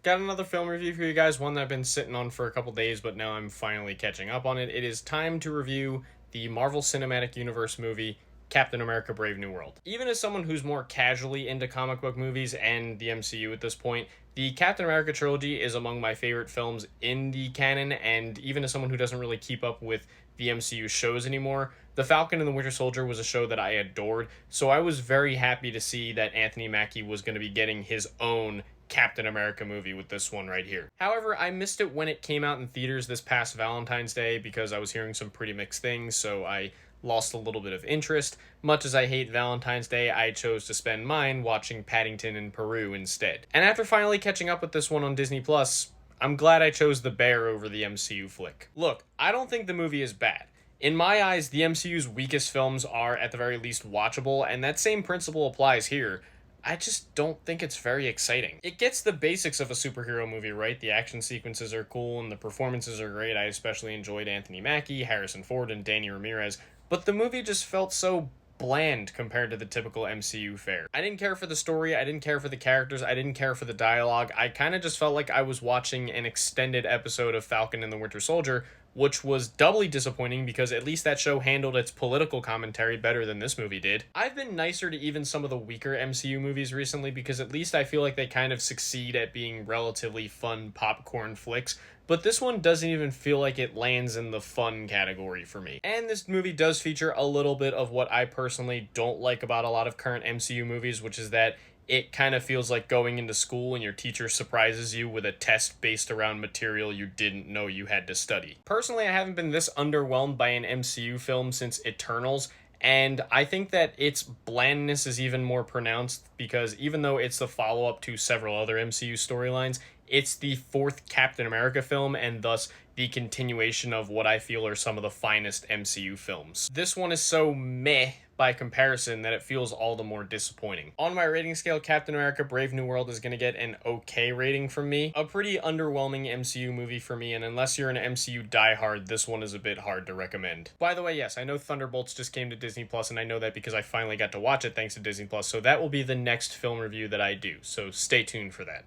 Got another film review for you guys, one that I've been sitting on for a couple days, but now I'm finally catching up on it. It is time to review the Marvel Cinematic Universe movie, Captain America Brave New World. Even as someone who's more casually into comic book movies and the MCU at this point, the Captain America trilogy is among my favorite films in the canon, and even as someone who doesn't really keep up with the MCU shows anymore, The Falcon and the Winter Soldier was a show that I adored, so I was very happy to see that Anthony Mackie was going to be getting his own Captain America movie with this one right here. However, I missed it when it came out in theaters this past Valentine's Day because I was hearing some pretty mixed things, so I lost a little bit of interest. Much as I hate Valentine's Day, I chose to spend mine watching Paddington in Peru instead. And after finally catching up with this one on Disney Plus, I'm glad I chose The Bear over the MCU flick. Look, I don't think the movie is bad. In my eyes, the MCU's weakest films are at the very least watchable, and that same principle applies here. I just don't think it's very exciting. It gets the basics of a superhero movie right. The action sequences are cool and the performances are great. I especially enjoyed Anthony Mackie, Harrison Ford, and Danny Ramirez. But the movie just felt so bland compared to the typical MCU fare. I didn't care for the story, I didn't care for the characters, I didn't care for the dialogue. I kind of just felt like I was watching an extended episode of Falcon and the Winter Soldier, which was doubly disappointing because at least that show handled its political commentary better than this movie did. I've been nicer to even some of the weaker MCU movies recently because at least I feel like they kind of succeed at being relatively fun popcorn flicks, but this one doesn't even feel like it lands in the fun category for me. And this movie does feature a little bit of what I personally don't like about a lot of current MCU movies, which is that it kind of feels like going into school and your teacher surprises you with a test based around material you didn't know you had to study. Personally, I haven't been this underwhelmed by an MCU film since Eternals, and I think that its blandness is even more pronounced because even though it's the follow-up to several other MCU storylines, it's the fourth Captain America film and thus the continuation of what I feel are some of the finest MCU films. This one is so meh by comparison that it feels all the more disappointing. On my rating scale, Captain America Brave New World is going to get an okay rating from me. A pretty underwhelming MCU movie for me, and unless you're an MCU diehard, this one is a bit hard to recommend. By the way, yes, I know Thunderbolts just came to Disney Plus, and I know that because I finally got to watch it thanks to Disney Plus, so that will be the next film review that I do, so stay tuned for that.